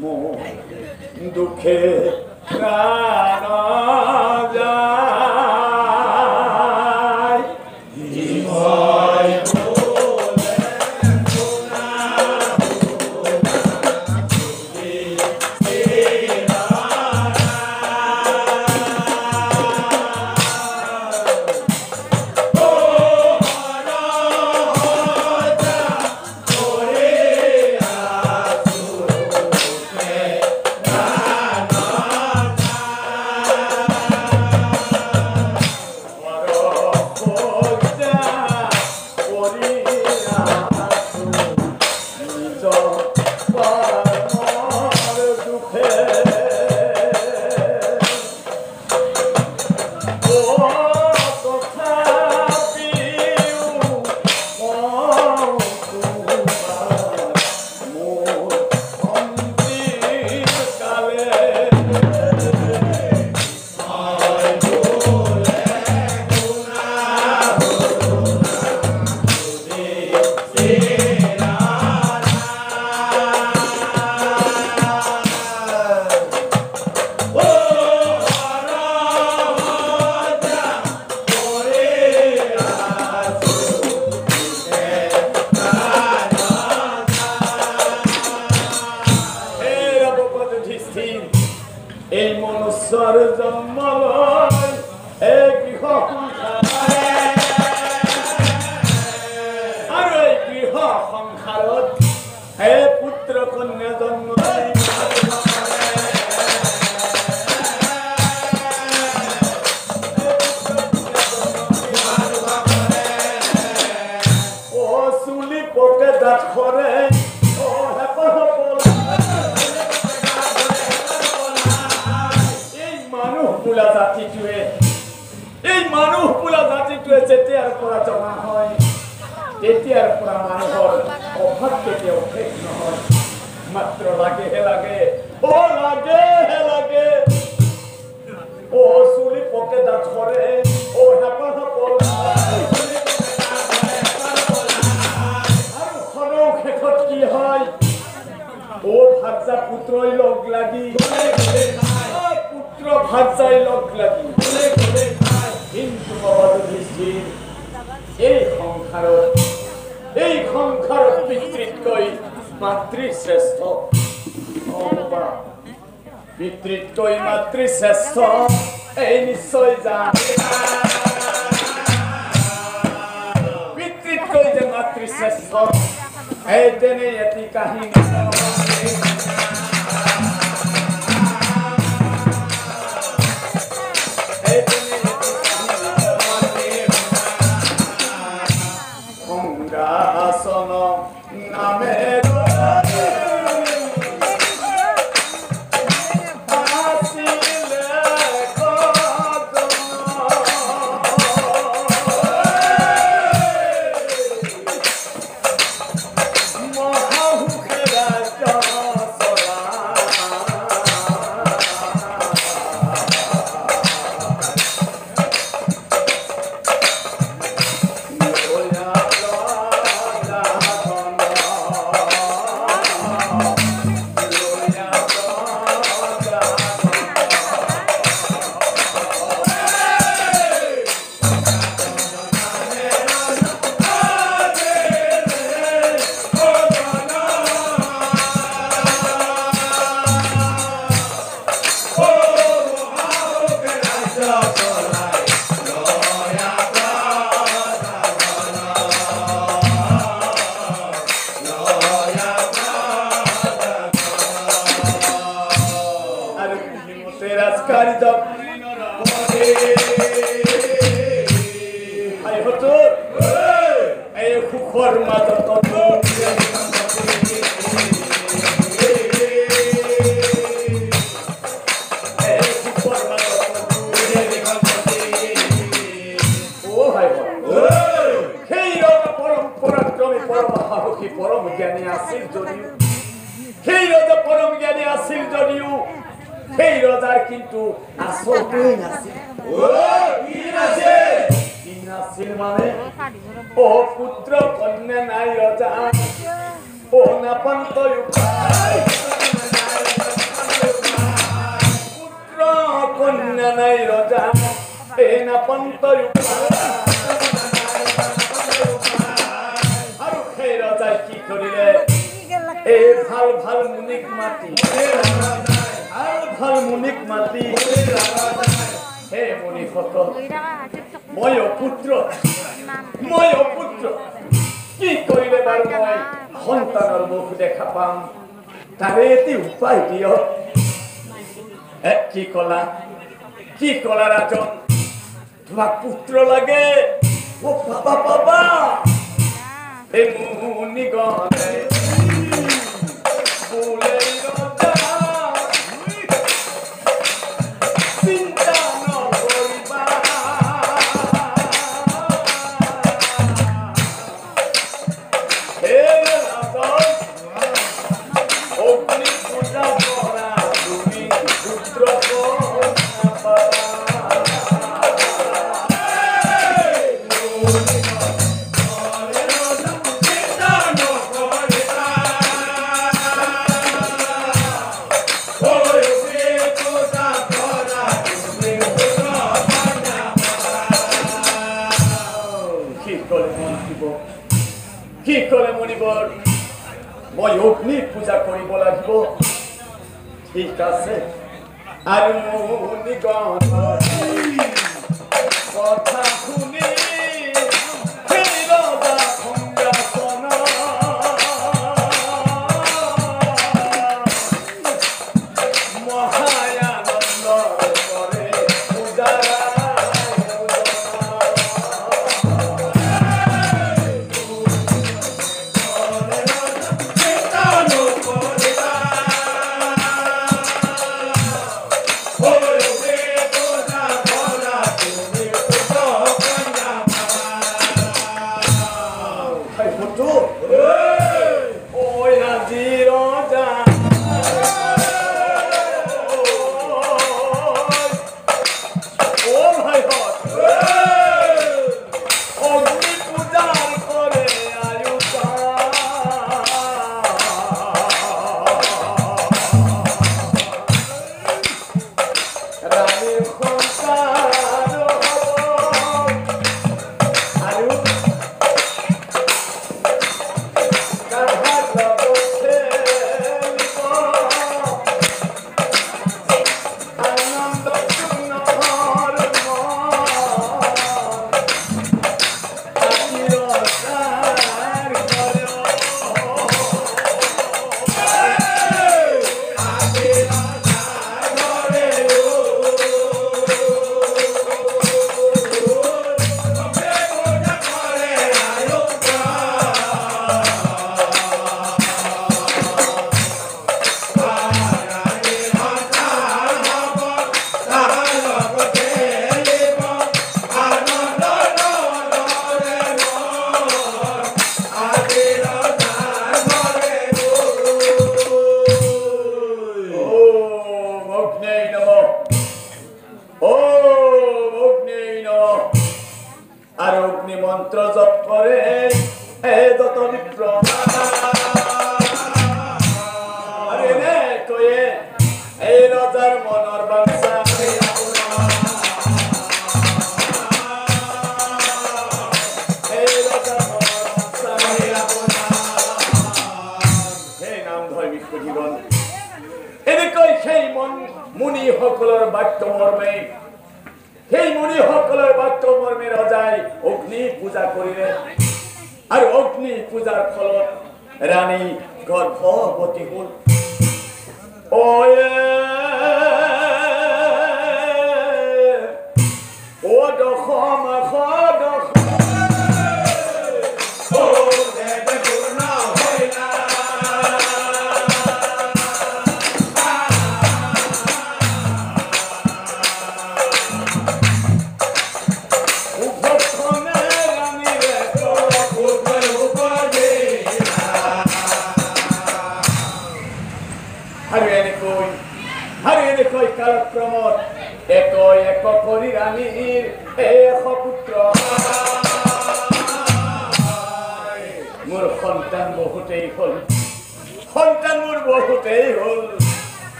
দুঃখে প্ৰাণ যায় এই মনুষ্যৰ জন্মলৈ এই গৃহ আৰু এই গৃহ সংসাৰত হে পুত্ৰ কন্যা জন্ম ও চুলি পকে দাঁত সৰে এই মানুহ বোলা জাতিটোৱে যেতিয়াৰ পৰা জমা হয় তেতিয়াৰ পৰা মানুহৰ অভাৱ কেতিয়াও শেষ নহয় মাত্ৰ লাগেহে লাগে ও চুলি পকে দাঁত সৰে ও হেঁপাহ আৰু সৰহ শেষত কি হয় ও ভাজা পুত্ৰই লগ লাগি পুত্ৰ ভাজাই লগ লাগি কিন্তু যুধিষ্ঠিৰ এই সংসাৰত পিতৃতকৈ মাতৃশ্ৰেষ্ঠ পিতৃতকৈ মাতৃশ্ৰেষ্ঠ এই নিশ্চয় যান পিতৃতকৈ যে মাতৃশ্ৰেষ্ঠ এই তেনে এটি কাহিনী কিন্তু আসলটোই নাছিল কি নাছিল মানে ও পুত্র কন্যা নাই রজা ও নাপন্ত উপায় তই আৰু সেই ৰজাই কি কৰিলে এই ভাল ভাল মুনিক মাতি ভাল মুনিক মাতি হে মুনিসকল মই অপুত্ৰ কি কৰিলে বাৰু মই সন্তানৰ মুখ দেখা পাম তাৰে এটি উপায় দিয়ক কি কলা ৰাজন তোমাক পুত্ৰ লাগে ও পাবা এই মুনিগণে বোলে ৰজা চিন্তা নকৰিবা হে ৰাজন অগ্নি পূজা কৰা তুমি পুত্ৰ কি কলে মনিবৰ মই অগ্নি পূজা কৰিব লাগিব ঠিক আছে আৰু মুনিগণ কথা শুনি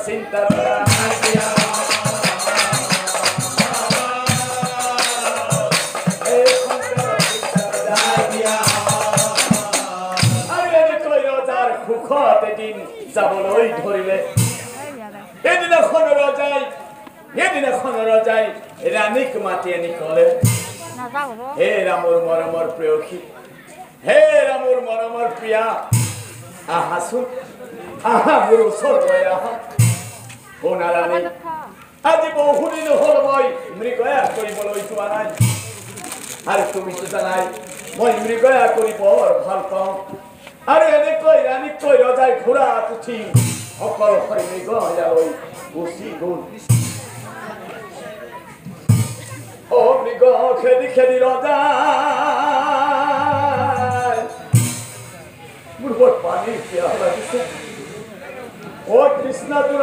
চিন্তা দিন যাবলৈ ধৰিলে এদিনাখন ৰজাই ৰাণীক মাতি আনি ক'লে হে ৰামৰ মৰমৰ প্ৰেয়সী হে ৰামৰ মৰমৰ প্ৰিয়া আহাচোন আহা মোৰ ওচৰলৈ আহা শুনা ৰাণী আজি বহুদিন হ'ল মই মৃগয়া কৰিবলৈ যোৱা নাই আৰু তুমিতো জানাই মই মৃগয়া কৰি বৰ ভাল পাওঁ আৰু এনেকৈ ৰাণীতকৈ ৰজাই ঘোঁৰাত উঠি অকলশৰে মৃগয়ালৈ গুচি গ'ল অ মৃগ খেদি খেদি ৰজাই মোৰ বৰ পানীৰ পিয়াহ লাগিছে অ কৃষ্ণ তোৰ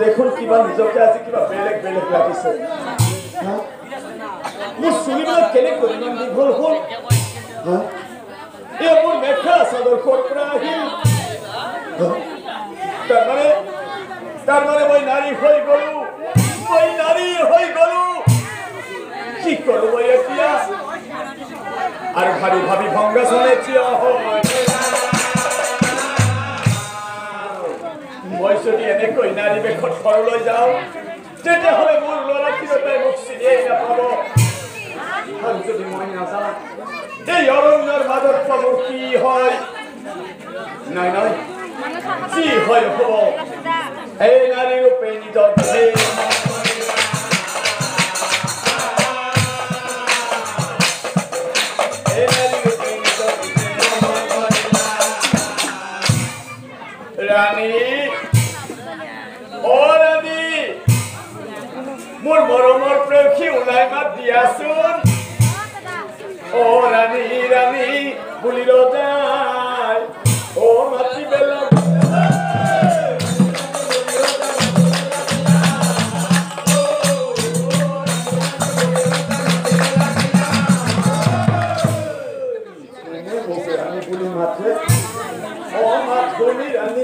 দেখোন কিবা নিজকে আজি কিবা বেলেগ বেলেগ লাগিছে মোৰ শুনিবলৈ কেনেকৈ ইমান দীঘল হ'ল এই মোৰ মেখেলা চাদৰ ক'ৰ পৰা আহিল তাৰমানে মই নাৰী হৈ গ'লো কি কৰোঁ মই এতিয়া আৰু ভাবি ভাবি ভংগাসনে থিয় হয় মই যদি এনেকৈ নাৰী বেশত ঘৰলৈ যাওঁ তেতিয়াহ'লে মোৰ ল'ৰা তিৰোতাই মোক চিনিয়েই নাপাব আৰু যদি মই নাযাওঁ এই অৰণ্যৰ মাজত পাব কি হয় নাই যি হয় হ'ব এই নাৰী ৰূপে নিজৰ ৰাণী মোৰ মৰমৰ প্ৰেয়সী ওলাই মাত দিয়াচোন অ ৰাণী ৰাণী বুলি ৰজাই অ মাতি বেলা ৰানী বুলি মাতে অ মাত বলি ৰাণী